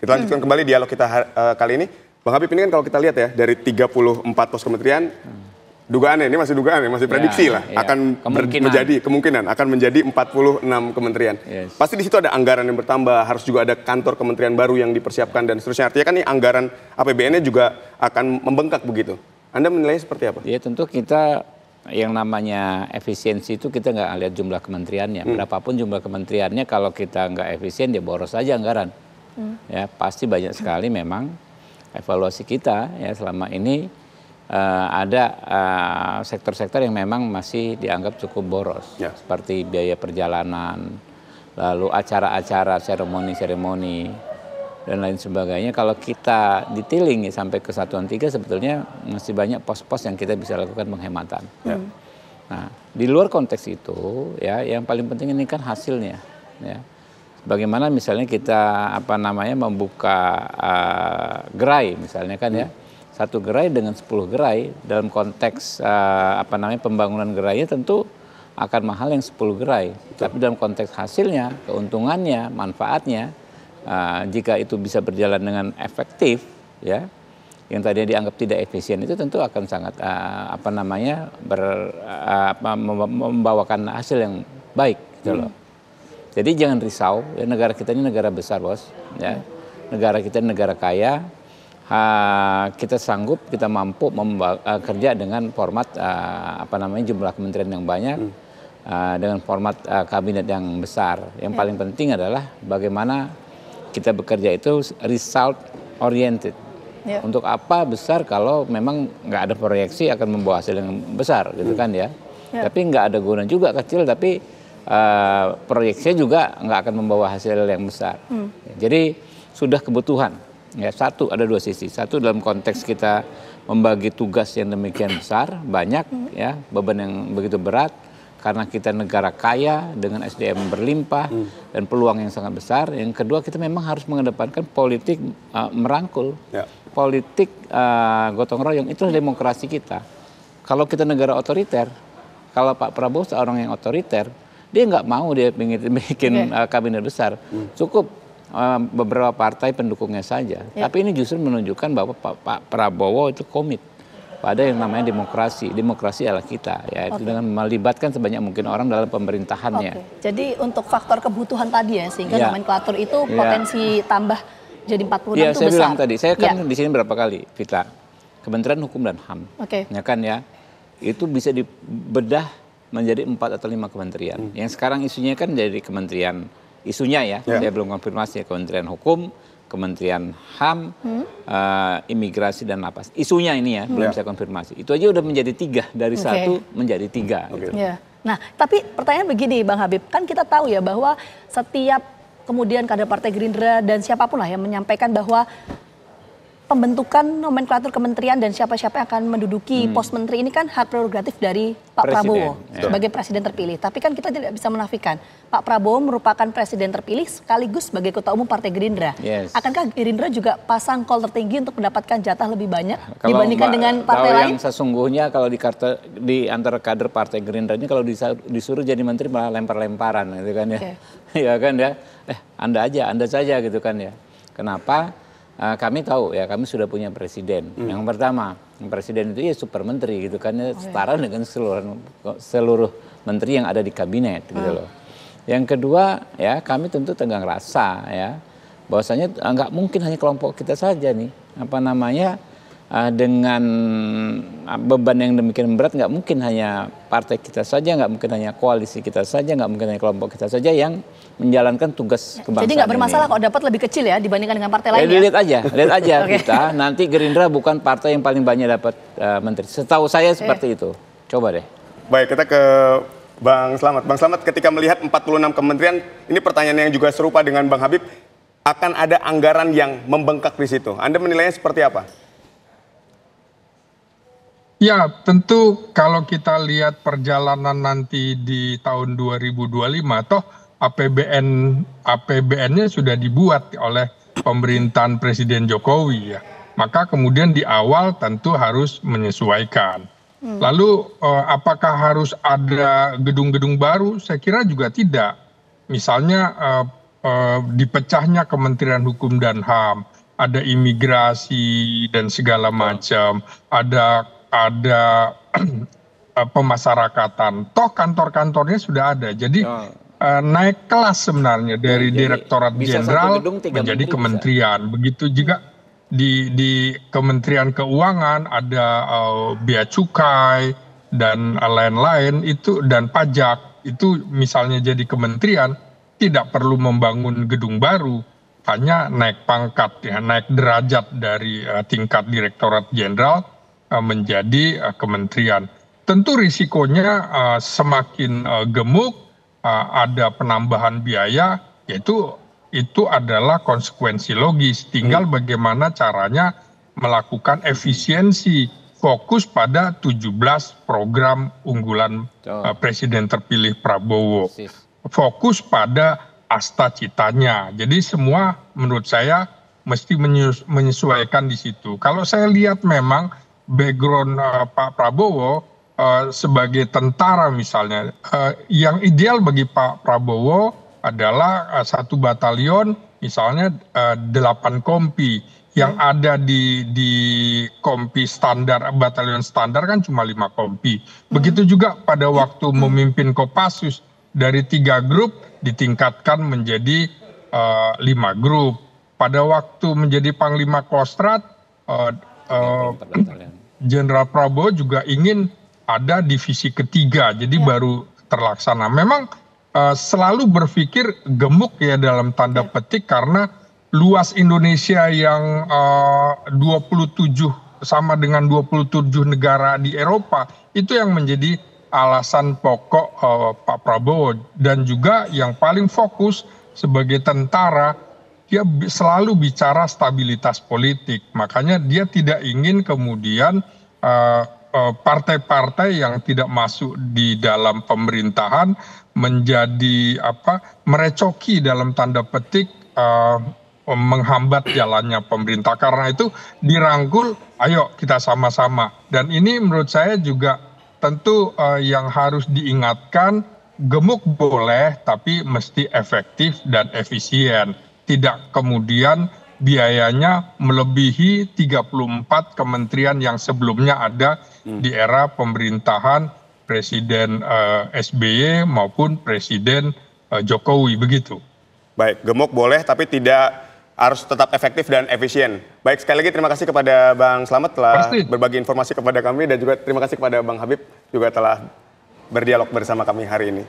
Kita lanjutkan kembali dialog kita kali ini. Bang Habib, ini kan kalau kita lihat ya, dari 34 pos kementerian, dugaannya, ini masih dugaan ya, masih prediksi lah, akan menjadi, kemungkinan akan menjadi 46 kementerian. Pasti di situ ada anggaran yang bertambah, harus juga ada kantor kementerian baru yang dipersiapkan dan seterusnya. Artinya kan ini anggaran APBN-nya juga akan membengkak begitu. Anda menilainya seperti apa? Ya tentu kita yang namanya efisiensi itu kita nggak lihat jumlah kementeriannya. Berapapun jumlah kementeriannya, kalau kita nggak efisien ya boros saja anggaran. Ya pasti banyak sekali memang evaluasi kita ya selama ini ada sektor-sektor yang memang masih dianggap cukup boros, seperti biaya perjalanan, lalu acara-acara, seremoni-seremoni dan lain sebagainya. Kalau kita detailing sampai ke satuan 3 sebetulnya masih banyak pos-pos yang kita bisa lakukan penghematan. Nah, di luar konteks itu ya yang paling penting ini kan hasilnya ya. Bagaimana misalnya kita membuka gerai misalnya kan ya, satu gerai dengan 10 gerai dalam konteks pembangunan gerainya tentu akan mahal yang 10 gerai. Tapi dalam konteks hasilnya, keuntungannya, manfaatnya, jika itu bisa berjalan dengan efektif ya, yang tadinya dianggap tidak efisien itu tentu akan sangat membawakan hasil yang baik gitu loh. Jadi jangan risau, ya, negara kita ini negara besar bos, ya. Negara kita ini negara kaya, kita sanggup, kita mampu kerja dengan format jumlah kementerian yang banyak, dengan format kabinet yang besar. Yang paling penting adalah bagaimana kita bekerja itu result oriented. Untuk apa besar kalau memang nggak ada proyeksi akan membawa hasil yang besar, gitu kan ya. Tapi nggak ada guna juga kecil, tapi proyeksinya juga nggak akan membawa hasil yang besar. Jadi sudah kebutuhan. Ya, satu, ada dua sisi. Satu dalam konteks kita membagi tugas yang demikian besar, banyak ya, beban yang begitu berat karena kita negara kaya dengan SDM berlimpah dan peluang yang sangat besar. Yang kedua, kita memang harus mengedepankan politik merangkul, politik gotong royong. Itulah demokrasi kita. Kalau kita negara otoriter, kalau Pak Prabowo seorang yang otoriter, dia nggak mau dia bikin kabinet besar. Cukup beberapa partai pendukungnya saja. Tapi ini justru menunjukkan bahwa Pak Prabowo itu komit pada yang namanya demokrasi. Demokrasi adalah kita, ya, itu dengan melibatkan sebanyak mungkin orang dalam pemerintahannya. Jadi untuk faktor kebutuhan tadi ya, sehingga nomenklatur itu potensi tambah jadi 46 itu besar. Saya bilang tadi, saya kan di sini berapa kali, Vita, Kementerian Hukum dan HAM, ya kan ya, itu bisa dibedah menjadi 4 atau 5 kementerian. Yang sekarang isunya kan jadi kementerian, isunya ya, saya belum konfirmasi, Kementerian Hukum, Kementerian HAM, Imigrasi dan Lapas. Isunya ini ya, belum saya konfirmasi. Itu aja udah menjadi 3, dari 1 menjadi 3. Gitu. Nah, tapi pertanyaan begini Bang Habib, kan kita tahu ya bahwa setiap kemudian kader Partai Gerindra dan siapapun lah yang menyampaikan bahwa pembentukan nomenklatur kementerian dan siapa-siapa yang akan menduduki pos menteri ini kan hak prerogatif dari Pak Prabowo sebagai presiden terpilih. Tapi kan kita tidak bisa menafikan Pak Prabowo merupakan presiden terpilih sekaligus sebagai ketua umum Partai Gerindra. Akankah Gerindra juga pasang call tertinggi untuk mendapatkan jatah lebih banyak dibandingkan dengan partai lain? Yang sesungguhnya kalau di antara kader Partai Gerindra ini kalau disuruh jadi menteri malah lempar-lemparan gitu kan ya. Ya kan ya. Anda saja gitu kan ya. Kenapa? Kami tahu ya, kami sudah punya presiden. Yang pertama, presiden itu ya super menteri gitu kan, setara dengan seluruh menteri yang ada di kabinet gitu loh. Yang kedua ya, kami tentu tegang rasa ya, bahwasanya nggak mungkin hanya kelompok kita saja nih, dengan beban yang demikian berat, nggak mungkin hanya partai kita saja, nggak mungkin hanya koalisi kita saja, nggak mungkin hanya kelompok kita saja yang menjalankan tugas kebangsaan. Jadi nggak bermasalah kalau dapat lebih kecil ya dibandingkan dengan partai lain. Lihat aja kita nanti Gerindra bukan partai yang paling banyak dapat menteri. Setahu saya seperti itu. Coba deh. Baik, kita ke Bang Slamet. Bang Slamet, ketika melihat 46 kementerian, ini pertanyaan yang juga serupa dengan Bang Habib, akan ada anggaran yang membengkak di situ. Anda menilainya seperti apa? Ya, tentu kalau kita lihat perjalanan nanti di tahun 2025, toh APBN-nya sudah dibuat oleh pemerintahan Presiden Jokowi ya. Maka kemudian di awal tentu harus menyesuaikan. Lalu apakah harus ada gedung-gedung baru? Saya kira juga tidak. Misalnya dipecahnya Kementerian Hukum dan HAM, ada imigrasi dan segala macam, ada pemasarakatan. Toh kantor-kantornya sudah ada. Jadi naik kelas sebenarnya dari Direktorat Jenderal menjadi kementerian. Begitu juga di Kementerian Keuangan ada bea cukai dan lain-lain itu, dan pajak itu misalnya jadi kementerian, tidak perlu membangun gedung baru, hanya naik pangkat, ya, naik derajat dari tingkat Direktorat Jenderal menjadi kementerian. Tentu risikonya semakin gemuk, ada penambahan biaya, yaitu itu adalah konsekuensi logis. Tinggal bagaimana caranya melakukan efisiensi, fokus pada 17 program unggulan Presiden terpilih Prabowo. Fokus pada asta citanya. Jadi semua menurut saya mesti menyesuaikan di situ. Kalau saya lihat memang background Pak Prabowo sebagai tentara misalnya, yang ideal bagi Pak Prabowo adalah satu batalion misalnya 8 kompi. Yang ada di kompi standar, batalion standar kan cuma 5 kompi. Begitu juga pada waktu memimpin Kopassus, dari 3 grup ditingkatkan menjadi 5 grup. Pada waktu menjadi Panglima Kostrat, Jenderal Prabowo juga ingin ada divisi ketiga, jadi baru terlaksana. Memang selalu berpikir gemuk ya dalam tanda petik, karena luas Indonesia yang 27 sama dengan 27 negara di Eropa, itu yang menjadi alasan pokok Pak Prabowo. Dan juga yang paling fokus sebagai tentara, dia selalu bicara stabilitas politik. Makanya dia tidak ingin kemudian partai-partai yang tidak masuk di dalam pemerintahan menjadi merecoki dalam tanda petik, menghambat jalannya pemerintah. Karena itu dirangkul, ayo kita sama-sama. Dan ini menurut saya juga tentu yang harus diingatkan, gemuk boleh tapi mesti efektif dan efisien. Tidak kemudian biayanya melebihi 34 kementerian yang sebelumnya ada di era pemerintahan Presiden SBY maupun Presiden Jokowi, begitu. Baik, gemuk boleh tapi tidak harus tetap efektif dan efisien. Baik, sekali lagi terima kasih kepada Bang Slamet telah berbagi informasi kepada kami, dan juga terima kasih kepada Bang Habib juga telah berdialog bersama kami hari ini.